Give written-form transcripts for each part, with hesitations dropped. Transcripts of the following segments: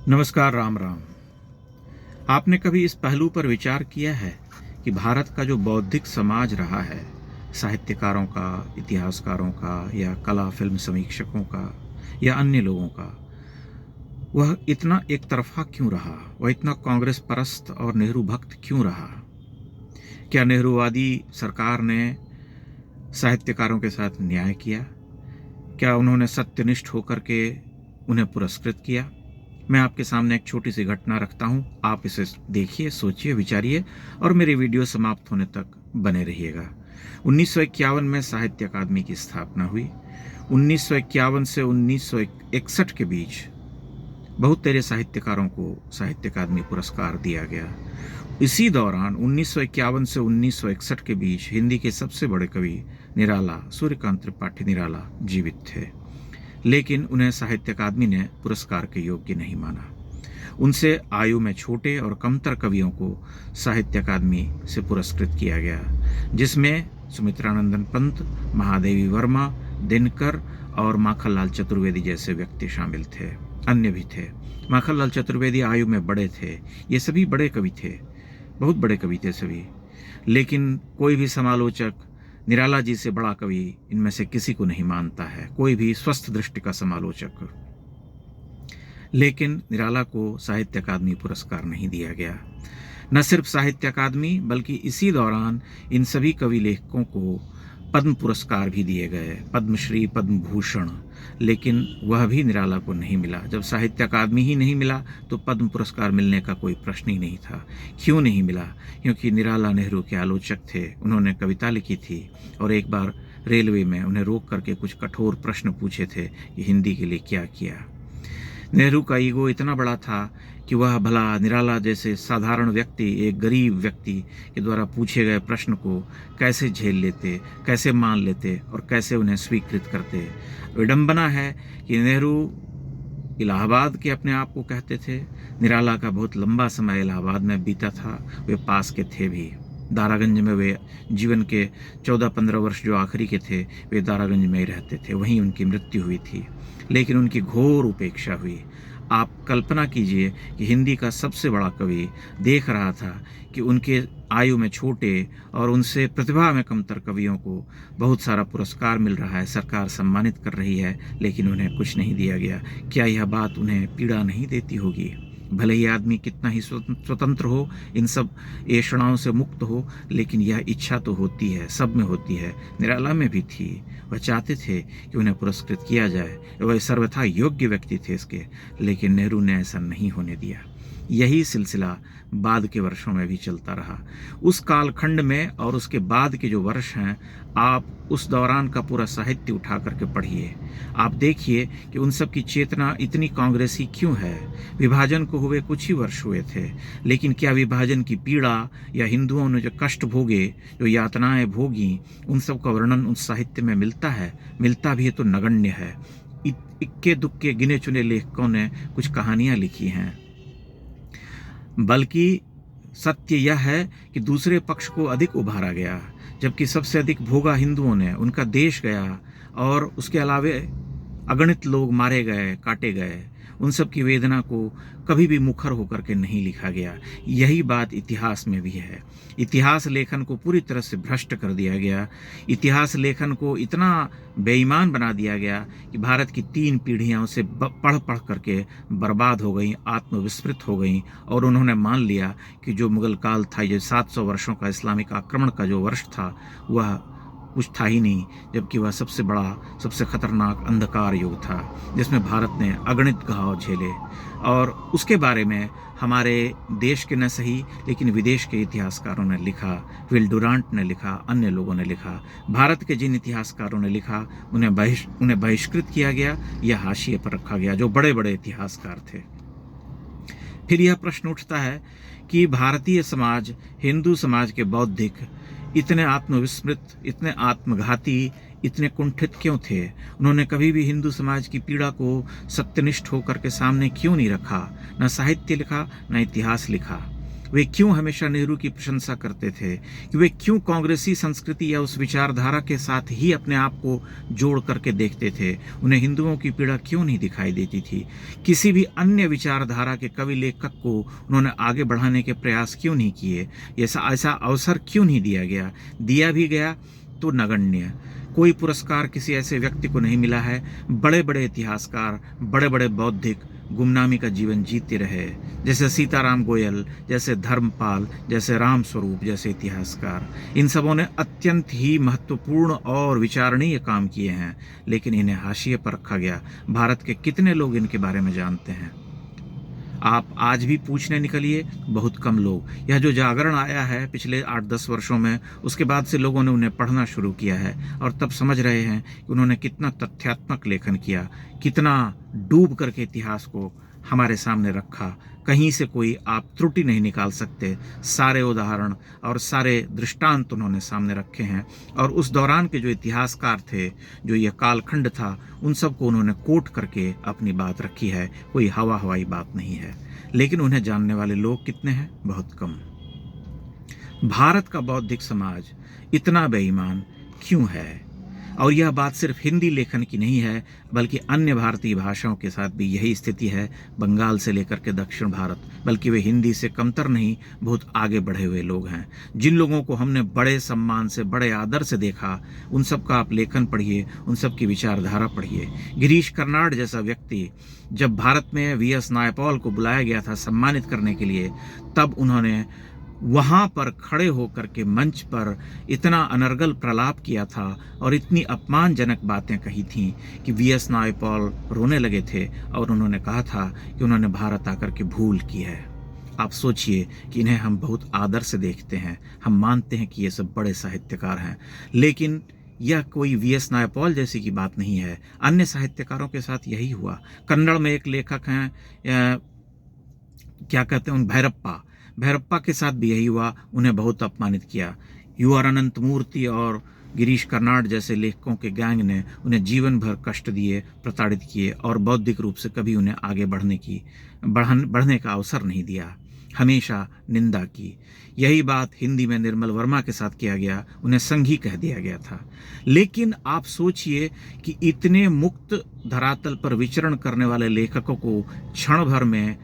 नमस्कार, राम राम। आपने कभी इस पहलू पर विचार किया है कि भारत का जो बौद्धिक समाज रहा है, साहित्यकारों का, इतिहासकारों का या कला फिल्म समीक्षकों का या अन्य लोगों का, वह इतना एक तरफा क्यों रहा? वह इतना कांग्रेस परस्त और नेहरू भक्त क्यों रहा? क्या नेहरूवादी सरकार ने साहित्यकारों के साथ न्याय किया? क्या उन्होंने सत्यनिष्ठ होकर के उन्हें पुरस्कृत किया? मैं आपके सामने एक छोटी सी घटना रखता हूं, आप इसे देखिए, सोचिए, विचारिए और मेरी वीडियो समाप्त होने तक बने रहिएगा। 1951 में साहित्य अकादमी की स्थापना हुई। 1951 से 1961 के बीच बहुत तेरे साहित्यकारों को साहित्य अकादमी पुरस्कार दिया गया। इसी दौरान 1951 से 1961 के बीच हिंदी के सबसे बड़े कवि निराला, सूर्यकांत त्रिपाठी निराला जीवित थे, लेकिन उन्हें साहित्य अकादमी ने पुरस्कार के योग्य नहीं माना। उनसे आयु में छोटे और कमतर कवियों को साहित्य अकादमी से पुरस्कृत किया गया, जिसमें सुमित्रानंदन पंत, महादेवी वर्मा, दिनकर और माखनलाल चतुर्वेदी जैसे व्यक्ति शामिल थे। अन्य भी थे। माखनलाल चतुर्वेदी आयु में बड़े थे। ये सभी बड़े कवि थे, बहुत बड़े कवि थे सभी, लेकिन कोई भी समालोचक निराला जी से बड़ा कवि इनमें से किसी को नहीं मानता है, कोई भी स्वस्थ दृष्टि का समालोचक। लेकिन निराला को साहित्य अकादमी पुरस्कार नहीं दिया गया। न सिर्फ साहित्य अकादमी, बल्कि इसी दौरान इन सभी कवि लेखकों को पद्म पुरस्कार भी दिए गए, पद्मश्री, पद्म भूषण, लेकिन वह भी निराला को नहीं मिला। जब साहित्य अकादमी ही नहीं मिला तो पद्म पुरस्कार मिलने का कोई प्रश्न ही नहीं था। क्यों नहीं मिला? क्योंकि निराला नेहरू के आलोचक थे। उन्होंने कविता लिखी थी और एक बार रेलवे में उन्हें रोक करके कुछ कठोर प्रश्न पूछे थे कि हिंदी के लिए क्या किया। नेहरू का ईगो इतना बड़ा था कि वह भला निराला जैसे साधारण व्यक्ति, एक गरीब व्यक्ति के द्वारा पूछे गए प्रश्न को कैसे झेल लेते, कैसे मान लेते और कैसे उन्हें स्वीकृत करते। विडंबना है कि नेहरू इलाहाबाद के अपने आप को कहते थे। निराला का बहुत लंबा समय इलाहाबाद में बीता था, वे पास के थे भी। दारागंज में वे जीवन के 14-15 वर्ष जो आखिरी के थे, वे दारागंज में ही रहते थे, वहीं उनकी मृत्यु हुई थी। लेकिन उनकी घोर उपेक्षा हुई। आप कल्पना कीजिए कि हिंदी का सबसे बड़ा कवि देख रहा था कि उनके आयु में छोटे और उनसे प्रतिभा में कमतर कवियों को बहुत सारा पुरस्कार मिल रहा है, सरकार सम्मानित कर रही है, लेकिन उन्हें कुछ नहीं दिया गया। क्या यह बात उन्हें पीड़ा नहीं देती होगी? भले ही आदमी कितना ही स्वतंत्र हो, इन सब ऐषणाओं से मुक्त हो, लेकिन यह इच्छा तो होती है, सब में होती है, निराला में भी थी। वह चाहते थे कि उन्हें पुरस्कृत किया जाए, वह सर्वथा योग्य व्यक्ति थे इसके, लेकिन नेहरू ने ऐसा नहीं होने दिया। यही सिलसिला बाद के वर्षों में भी चलता रहा। उस कालखंड में और उसके बाद के जो वर्ष हैं, आप उस दौरान का पूरा साहित्य उठा करके पढ़िए। आप देखिए कि उन सब की चेतना इतनी कांग्रेसी क्यों है। विभाजन को हुए कुछ ही वर्ष हुए थे, लेकिन क्या विभाजन की पीड़ा या हिंदुओं ने जो कष्ट भोगे, जो यातनाएं भोगी, उन सब का वर्णन उस साहित्य में मिलता है? मिलता भी है तो नगण्य है। इक्के दुक्के गिने चुने लेखकों ने कुछ कहानियां लिखी हैं, बल्कि सत्य यह है कि दूसरे पक्ष को अधिक उभारा गया, जबकि सबसे अधिक भोगा हिंदुओं ने। उनका देश गया और उसके अलावे अगणित लोग मारे गए, काटे गए। उन सब की वेदना को कभी भी मुखर होकर के नहीं लिखा गया। यही बात इतिहास में भी है। इतिहास लेखन को पूरी तरह से भ्रष्ट कर दिया गया। इतिहास लेखन को इतना बेईमान बना दिया गया कि भारत की 3 पीढ़ियां उसे पढ़ पढ़ करके बर्बाद हो गई, आत्मविस्मृत हो गई, और उन्होंने मान लिया कि जो मुगल काल था, ये 700 वर्षों का इस्लामिक आक्रमण का जो वर्ष था, वह कुछ था ही नहीं, जबकि वह सबसे बड़ा, सबसे खतरनाक अंधकार युग था, जिसमें भारत ने अगणित घाव झेले। और उसके बारे में हमारे देश के न सही, लेकिन विदेश के इतिहासकारों ने लिखा, विल डुरांट ने लिखा, अन्य लोगों ने लिखा। भारत के जिन इतिहासकारों ने लिखा, उन्हें बहिष्कृत किया गया या हाशिए पर रखा गया, जो बड़े बड़े इतिहासकार थे। फिर यह प्रश्न उठता है कि भारतीय समाज, हिंदू समाज के बौद्धिक इतने आत्मविस्मृत, इतने आत्मघाती, इतने कुंठित क्यों थे? उन्होंने कभी भी हिंदू समाज की पीड़ा को सत्यनिष्ठ होकर के सामने क्यों नहीं रखा? न साहित्य लिखा, न इतिहास लिखा। वे क्यों हमेशा नेहरू की प्रशंसा करते थे, कि वे क्यों कांग्रेसी संस्कृति या उस विचारधारा के साथ ही अपने आप को जोड़ करके देखते थे, उन्हें हिंदुओं की पीड़ा क्यों नहीं दिखाई देती थी, किसी भी अन्य विचारधारा के कवि लेखक को उन्होंने आगे बढ़ाने के प्रयास क्यों नहीं किए, ऐसा अवसर क्यों नहीं दिया गया, दिया भी गया तो नगण्य। कोई पुरस्कार किसी ऐसे व्यक्ति को नहीं मिला है। बड़े बड़े इतिहासकार, बड़े बड़े बौद्धिक गुमनामी का जीवन जीते रहे, जैसे सीताराम गोयल, जैसे धर्मपाल, जैसे राम स्वरूप जैसे इतिहासकार। इन सबों ने अत्यंत ही महत्वपूर्ण और विचारणीय काम किए हैं, लेकिन इन्हें हाशिए पर रखा गया। भारत के कितने लोग इनके बारे में जानते हैं? आप आज भी पूछने निकलिए, बहुत कम लोग। यह जो जागरण आया है पिछले 8-10 वर्षों में, उसके बाद से लोगों ने उन्हें पढ़ना शुरू किया है और तब समझ रहे हैं कि उन्होंने कितना तथ्यात्मक लेखन किया, कितना डूब करके इतिहास को हमारे सामने रखा। कहीं से कोई आप त्रुटि नहीं निकाल सकते। सारे उदाहरण और सारे दृष्टांत उन्होंने सामने रखे हैं, और उस दौरान के जो इतिहासकार थे, जो यह कालखंड था, उन सबको उन्होंने कोट करके अपनी बात रखी है। कोई हवाई बात नहीं है। लेकिन उन्हें जानने वाले लोग कितने हैं? बहुत कम। भारत का बौद्धिक समाज इतना बेईमान क्यों है? और यह बात सिर्फ हिंदी लेखन की नहीं है, बल्कि अन्य भारतीय भाषाओं के साथ भी यही स्थिति है। बंगाल से लेकर के दक्षिण भारत, बल्कि वे हिंदी से कमतर नहीं, बहुत आगे बढ़े हुए लोग हैं। जिन लोगों को हमने बड़े सम्मान से, बड़े आदर से देखा, उन सब का आप लेखन पढ़िए, उन सब की विचारधारा पढ़िए। गिरीश कर्नाड जैसा व्यक्ति, जब भारत में वीएस नायपॉल को बुलाया गया था सम्मानित करने के लिए, तब उन्होंने वहाँ पर खड़े होकर के मंच पर इतना अनर्गल प्रलाप किया था और इतनी अपमानजनक बातें कही थीं कि वीएस नायपॉल रोने लगे थे, और उन्होंने कहा था कि उन्होंने भारत आकर के भूल की है। आप सोचिए कि इन्हें हम बहुत आदर से देखते हैं, हम मानते हैं कि ये सब बड़े साहित्यकार हैं, लेकिन यह कोई वीएस नायपॉल जैसी की बात नहीं है। अन्य साहित्यकारों के साथ यही हुआ। कन्नड़ में एक लेखक हैं, क्या कहते हैं, भैरप्पा के साथ भी यही हुआ। उन्हें बहुत अपमानित किया। यूआर अनंत मूर्ति और गिरीश कर्नाड जैसे लेखकों के गैंग ने उन्हें जीवन भर कष्ट दिए, प्रताड़ित किए, और बौद्धिक रूप से कभी उन्हें आगे बढ़ने का अवसर नहीं दिया। हमेशा निंदा की। यही बात हिंदी में निर्मल वर्मा के साथ किया गया, उन्हें संघी कह दिया गया था। लेकिन आप सोचिए कि इतने मुक्त धरातल पर विचरण करने वाले लेखकों को क्षण भर में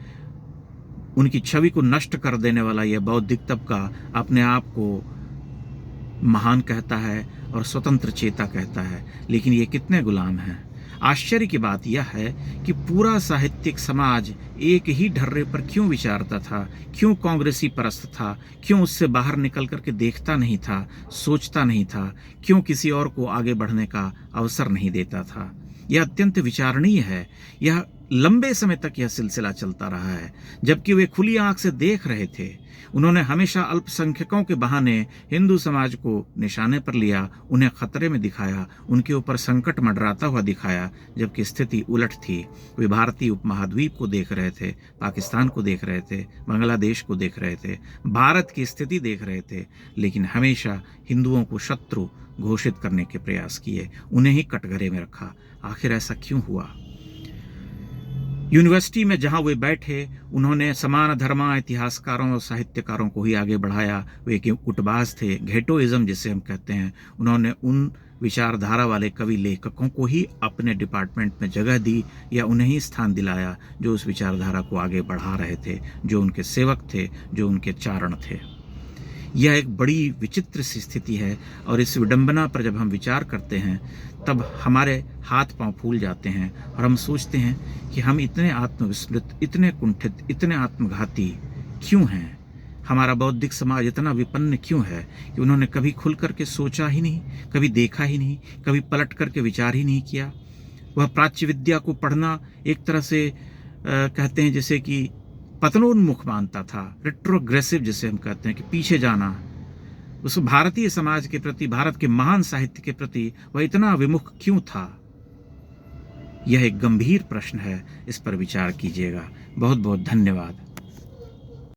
उनकी छवि को नष्ट कर देने वाला यह बौद्धिक तबका अपने आप को महान कहता है और स्वतंत्र चेता कहता है, लेकिन ये कितने गुलाम हैं। आश्चर्य की बात यह है कि पूरा साहित्यिक समाज एक ही ढर्रे पर क्यों विचारता था, क्यों कांग्रेसी परस्त था, क्यों उससे बाहर निकल करके देखता नहीं था, सोचता नहीं था, क्यों किसी और को आगे बढ़ने का अवसर नहीं देता था। यह अत्यंत विचारणीय है। यह लंबे समय तक यह सिलसिला चलता रहा है, जबकि वे खुली आंख से देख रहे थे। उन्होंने हमेशा अल्पसंख्यकों के बहाने हिंदू समाज को निशाने पर लिया, उन्हें खतरे में दिखाया, उनके ऊपर संकट मंडराता हुआ दिखाया, जबकि स्थिति उलट थी। वे भारतीय उपमहाद्वीप को देख रहे थे, पाकिस्तान को देख रहे थे, बांग्लादेश को देख रहे थे, भारत की स्थिति देख रहे थे, लेकिन हमेशा हिंदुओं को शत्रु घोषित करने के प्रयास किए, उन्हें ही कटघरे में रखा। आखिर ऐसा क्यों हुआ? यूनिवर्सिटी में जहां वे बैठे, उन्होंने समान धर्मा इतिहासकारों और साहित्यकारों को ही आगे बढ़ाया। वे गुटबाज थे, घेटोइज्म जिसे हम कहते हैं। उन्होंने उन विचारधारा वाले कवि लेखकों को ही अपने डिपार्टमेंट में जगह दी, या उन्हें ही स्थान दिलाया जो उस विचारधारा को आगे बढ़ा रहे थे, जो उनके सेवक थे, जो उनके चारण थे। यह एक बड़ी विचित्र सी स्थिति है, और इस विडंबना पर जब हम विचार करते हैं, तब हमारे हाथ पांव फूल जाते हैं और हम सोचते हैं कि हम इतने आत्मविस्मृत, इतने कुंठित, इतने आत्मघाती क्यों हैं? हमारा बौद्धिक समाज इतना विपन्न क्यों है कि उन्होंने कभी खुल करके सोचा ही नहीं, कभी देखा ही नहीं, कभी पलट करके विचार ही नहीं किया। वह प्राच्य विद्या को पढ़ना एक तरह से कहते हैं जैसे कि पतनोन्मुख मानता था, रेट्रोग्रेसिव जिसे हम कहते हैं, कि पीछे जाना। उस भारतीय समाज के प्रति, भारत के महान साहित्य के प्रति वह इतना विमुख क्यों था? यह एक गंभीर प्रश्न है, इस पर विचार कीजिएगा। बहुत बहुत धन्यवाद।